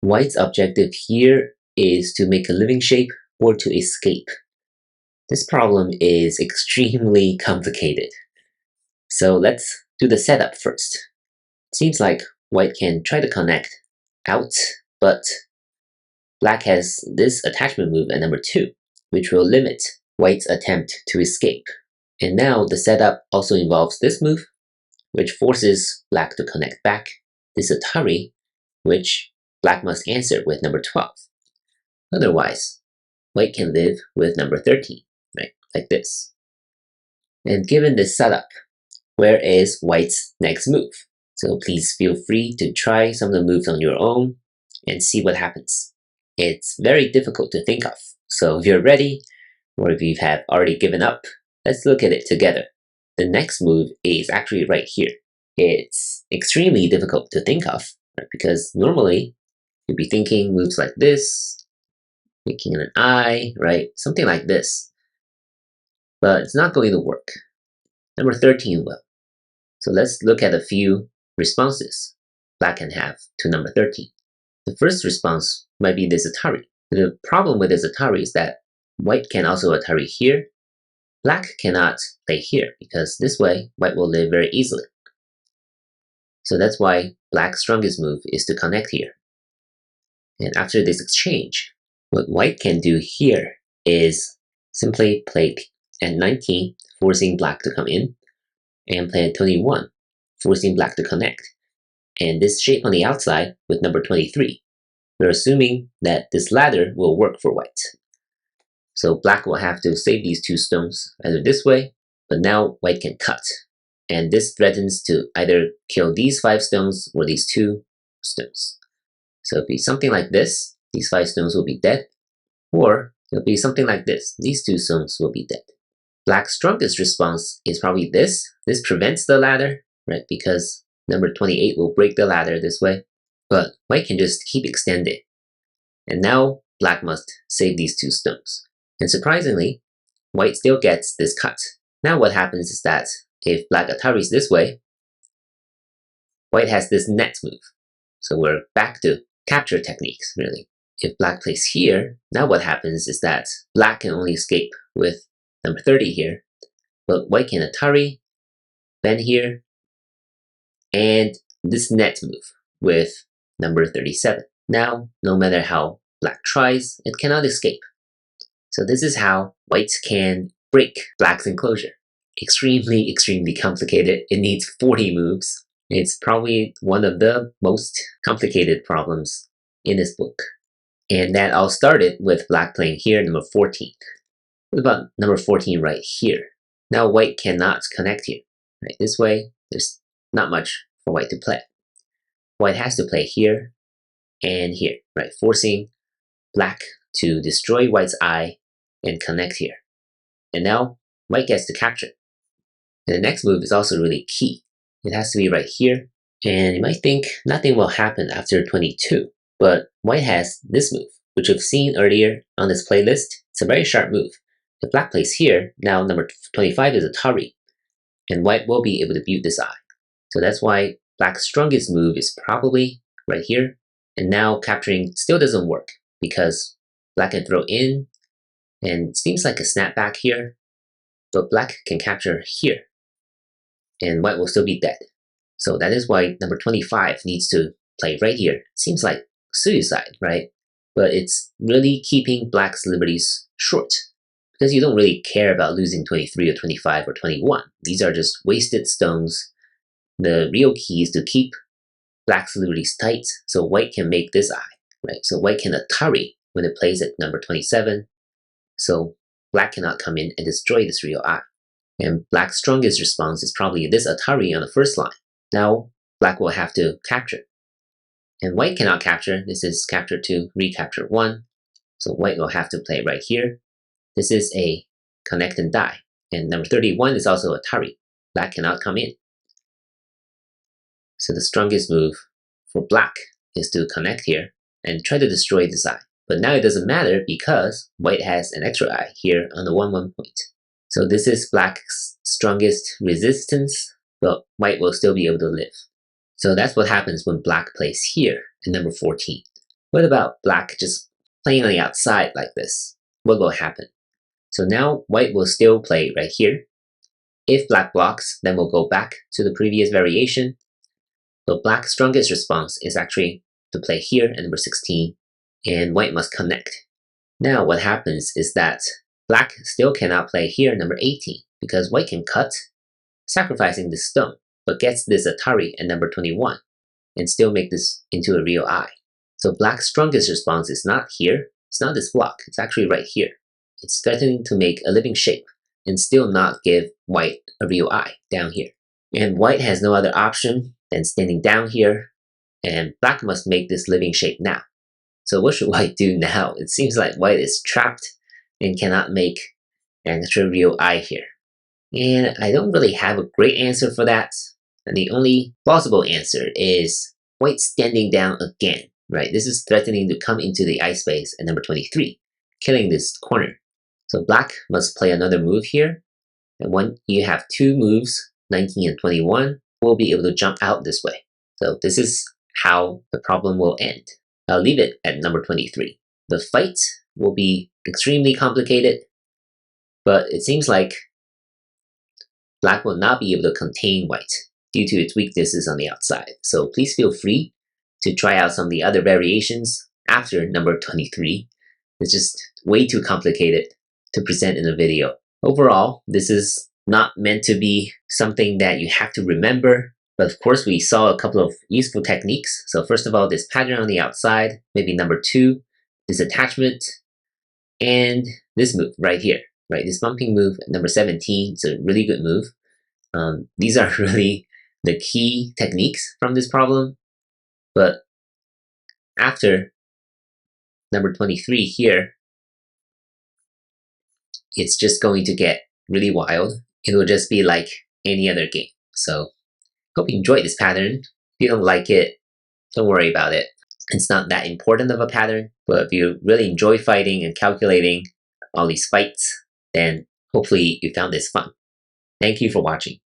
White's objective here is to make a living shape or to escape. This problem is extremely complicated. So let's do the setup first. It seems like white can try to connect out, but black has this attachment move at number 2, which will limit white's attempt to escape. And now the setup also involves this move, which forces black to connect back, this Atari, which black must answer with number 12. Otherwise, white can live with number 13, right, like this. And given this setup, where is white's next move? So please feel free to try some of the moves on your own and see what happens. It's very difficult to think of, so if you're ready, or if you have already given up, let's look at it together. The next move is actually right here. It's extremely difficult to think of, right? Because normally you'd be thinking moves like this, making an eye, right? Something like this. But it's not going to work. Number 13 will. So let's look at a few responses black can have to number 13. The first response might be this Atari. The problem with this Atari is that white can also Atari here. Black cannot play here because this way white will live very easily. So that's why black's strongest move is to connect here. And after this exchange, what white can do here is simply play at 19, forcing black to come in, and play at 21, forcing black to connect. And this shape on the outside with number 23. We're assuming that this ladder will work for white. So black will have to save these 2 stones either this way, but now white can cut. And this threatens to either kill these 5 stones or these 2 stones. So it'll be something like this, these 5 stones will be dead, or it'll be something like this, these 2 stones will be dead. Black's strongest response is probably this. This prevents the ladder, right? Because number 28 will break the ladder this way, but white can just keep extending. And now black must save these 2 stones. And surprisingly, white still gets this cut. Now what happens is that if black Ataris this way, white has this net move. So we're back to capture techniques, really. If black plays here, now what happens is that black can only escape with number 30 here, but white can Atari, then here, and this net move with number 37. Now, no matter how black tries, it cannot escape. So this is how white can break black's enclosure. Extremely, extremely complicated. It needs 40 moves. It's probably one of the most complicated problems in this book. And that all started with black playing here, number 14. What about number 14 right here? Now white cannot connect here. Right? This way, there's not much for white to play. White has to play here and here, right? Forcing black to destroy white's eye and connect here. And now white gets to capture. And the next move is also really key. It has to be right here. And you might think nothing will happen after 22, but white has this move, which we've seen earlier on this playlist. It's a very sharp move. If black plays here, now number 25 is Atari, and white will be able to build this eye. So that's why black's strongest move is probably right here, and now capturing still doesn't work because black can throw in, and it seems like a snapback here, but black can capture here, and white will still be dead. So that is why number 25 needs to play right here. It seems like suicide, right? But it's really keeping black's liberties short, because you don't really care about losing 23 or 25 or 21. These are just wasted stones. The real key is to keep black's liberties tight so white can make this eye, right? So white can Atari when it plays at number 27, so black cannot come in and destroy this real eye. And black's strongest response is probably this Atari on the first line. Now black will have to capture. And white cannot capture. This is capture 2, recapture 1. So white will have to play right here. This is a connect and die. And number 31 is also Atari. Black cannot come in. So the strongest move for black is to connect here and try to destroy this eye. But now it doesn't matter because white has an extra eye here on the 1-1 point. So this is black's strongest resistance, but white will still be able to live. So that's what happens when black plays here in number 14. What about black just playing on the outside like this? What will happen? So now white will still play right here. If black blocks, then we'll go back to the previous variation. But black's strongest response is actually to play here at number 16, and white must connect. Now what happens is that black still cannot play here number 18 because white can cut, sacrificing this stone, but gets this Atari at number 21 and still make this into a real eye. So black's strongest response is not here, it's not this block, it's actually right here. It's threatening to make a living shape and still not give white a real eye down here. And white has no other option than standing down here, and black must make this living shape now. So what should white do now? It seems like white is trapped and cannot make an actual real eye here. And I don't really have a great answer for that. And the only plausible answer is white standing down again, right? This is threatening to come into the eye space at number 23, killing this corner. So black must play another move here. And when you have two moves, 19 and 21, we'll be able to jump out this way. So this is how the problem will end. I'll leave it at number 23. The fight will be extremely complicated, but it seems like black will not be able to contain white due to its weaknesses on the outside. So please feel free to try out some of the other variations after number 23. It's just way too complicated to present in a video. Overall, this is not meant to be something that you have to remember, but of course we saw a couple of useful techniques. So first of all, this pattern on the outside, maybe number 2, this attachment, and this move right here, right? This bumping move at number 17 is a really good move. These are really the key techniques from this problem, but after number 23 here, it's just going to get really wild. It will just be like any other game. So hope you enjoyed this pattern. If you don't like it, don't worry about it. It's not that important of a pattern, but if you really enjoy fighting and calculating all these fights, then hopefully you found this fun. Thank you for watching.